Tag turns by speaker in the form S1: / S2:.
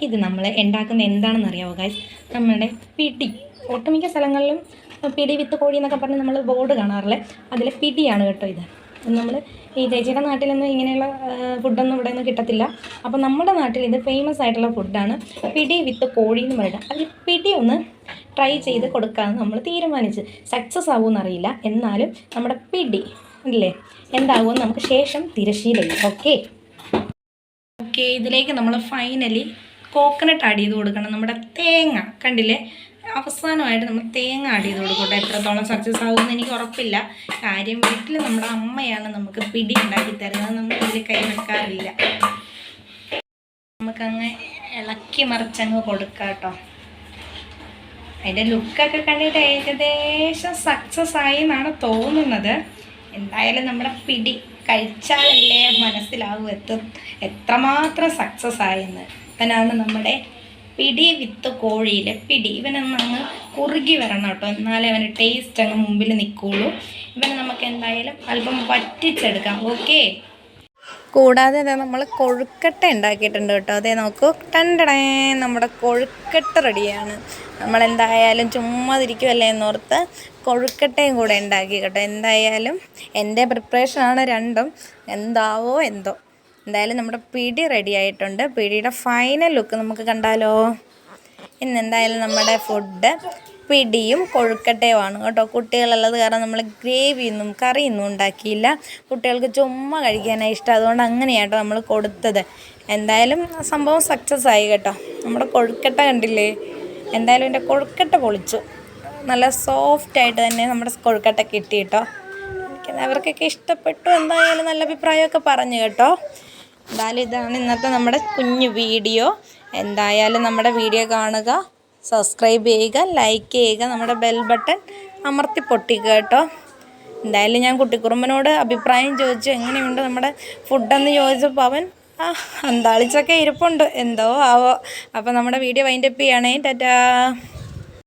S1: ഇത് നമ്മൾ ഉണ്ടാക്കുന്ന എന്താണെന്ന് അറിയാമോ ഗൈസ്? നമ്മുടെ പിടി. ഒട്ടുമിക്ക സ്ഥലങ്ങളിലും പിടി വിത്ത് കോഴി എന്നൊക്കെ പറഞ്ഞ് നമ്മൾ ബോർഡ് കാണാറില്ലേ, അതിൽ പിടിയാണ് കേട്ടോ ഇത്. നമ്മൾ ഈ ചേച്ചിയുടെ നാട്ടിലൊന്നും ഇങ്ങനെയുള്ള ഫുഡൊന്നും ഇവിടെ നിന്ന് കിട്ടത്തില്ല. അപ്പോൾ നമ്മുടെ നാട്ടിൽ ഇത് ഫേമസ് ആയിട്ടുള്ള ഫുഡാണ് പിടി വിത്ത് കോഴി എന്ന് പറയുന്നത്. അതിൽ പിടി ഒന്ന് ട്രൈ ചെയ്ത് കൊടുക്കാമെന്ന് നമ്മൾ തീരുമാനിച്ച്. സക്സസ് ആവുമെന്നറിയില്ല, എന്നാലും നമ്മുടെ പിടി അല്ലേ എന്താകുമെന്ന് നമുക്ക് ശേഷം തിരശ്ശീലയും. ഓക്കെ, ഇതിലേക്ക് നമ്മൾ ഫൈനലി കോക്കനട്ട് ആഡ് ചെയ്ത് കൊടുക്കണം. നമ്മുടെ തേങ്ങ കണ്ടില്ലേ, അവസാനമായിട്ട് നമ്മൾ തേങ്ങ ആഡ് ചെയ്ത് കൊടുക്കട്ടെ. എത്രത്തോളം സക്സസ് ആകുമെന്ന് എനിക്ക് ഉറപ്പില്ല. കാര്യം വീട്ടിൽ നമ്മുടെ അമ്മയാണ് നമുക്ക് പിടി ഉണ്ടാക്കി തരുന്നത്, നമ്മൾ ഇതിൽ കൈ വെക്കാറില്ല. നമുക്കങ്ങ് ഇളക്കി മറിച്ചങ്ങ് കൊടുക്കാം കേട്ടോ. അതിൻ്റെ ലുക്കൊക്കെ കണ്ടിട്ട് ഏകദേശം സക്സസ് ആയി എന്നാണ് തോന്നുന്നത്. എന്തായാലും നമ്മുടെ പിടി കഴിച്ചാലല്ലേ മനസ്സിലാവും എത്രമാത്രം സക്സസ് ആയെന്ന്. ഇവനാണ് നമ്മുടെ പിടി വിത്ത് കോഴിയിലെ പിടി. ഇവനൊന്നങ്ങ് കുറുകി വരണം കേട്ടോ, എന്നാലേ അവന് ടേസ്റ്റ് അങ്ങ് മുമ്പിൽ നിൽക്കുകയുള്ളൂ. ഇവനെ നമുക്ക് എന്തായാലും അല്പം വറ്റിച്ചെടുക്കാം. ഓക്കെ, കൂടാതെ നമ്മൾ കൊഴുക്കട്ട ഉണ്ടാക്കിയിട്ടുണ്ട് കേട്ടോ. അതേ നോക്കൂ, ടണ്ടടേ, നമ്മുടെ കൊഴുക്കട്ട റെഡിയാണ്. നമ്മളെന്തായാലും ചുമ്മാതിരിക്കുമല്ലേ എന്നോർത്ത് കൊഴുക്കട്ടയും കൂടെ ഉണ്ടാക്കി കേട്ടോ. എന്തായാലും എൻ്റെ പ്രിപ്പറേഷനാണ് രണ്ടും. എന്താവോ എന്തോ, എന്തായാലും നമ്മുടെ പിടി റെഡി ആയിട്ടുണ്ട്. പിടിയുടെ ഫൈനൽ ലുക്ക് നമുക്ക് കണ്ടാലോ. ഇന്നെന്തായാലും നമ്മുടെ ഫുഡ് പിടിയും കൊഴുക്കട്ടയുമാണ് കേട്ടോ. കുട്ടികളുള്ളത് കാരണം നമ്മൾ ഗ്രേവിയൊന്നും കറിയൊന്നും ഉണ്ടാക്കിയില്ല. കുട്ടികൾക്ക് ചുമ്മാ കഴിക്കാനാണ് ഇഷ്ടം, അതുകൊണ്ട് അങ്ങനെയാട്ടോ നമ്മൾ കൊടുത്തത്. എന്തായാലും സംഭവം സക്സസ് ആയി കേട്ടോ. നമ്മുടെ കൊഴുക്കട്ട കണ്ടില്ലേ, എന്തായാലും എൻ്റെ കൊഴുക്കട്ട പൊളിച്ചു. നല്ല സോഫ്റ്റായിട്ട് തന്നെ നമ്മുടെ കൊഴുക്കട്ട കിട്ടി കേട്ടോ. അവർക്കൊക്കെ ഇഷ്ടപ്പെട്ടു. എന്തായാലും നല്ല അഭിപ്രായമൊക്കെ പറഞ്ഞു കേട്ടോ. എന്തായാലും ഇതാണ് ഇന്നത്തെ നമ്മുടെ കുഞ്ഞു വീഡിയോ. എന്തായാലും നമ്മുടെ വീഡിയോ കാണുക, സബ്സ്ക്രൈബ് ചെയ്യുക, ലൈക്ക് ചെയ്യുക, നമ്മുടെ ബെൽ ബട്ടൺ അമർത്തി പൊട്ടിക്കുക കേട്ടോ. എന്തായാലും ഞാൻ കുട്ടിക്കുറുമ്പനോട് അഭിപ്രായം ചോദിച്ചു എങ്ങനെയുണ്ട് നമ്മുടെ ഫുഡെന്ന് ചോദിച്ചപ്പോൾ അവൻ അന്താളിച്ചൊക്കെ ഇരിപ്പുണ്ട്, എന്തോ ആവോ. അപ്പോൾ നമ്മുടെ വീഡിയോ വൈൻഡപ്പ് ചെയ്യണേ. ടാറ്റാ.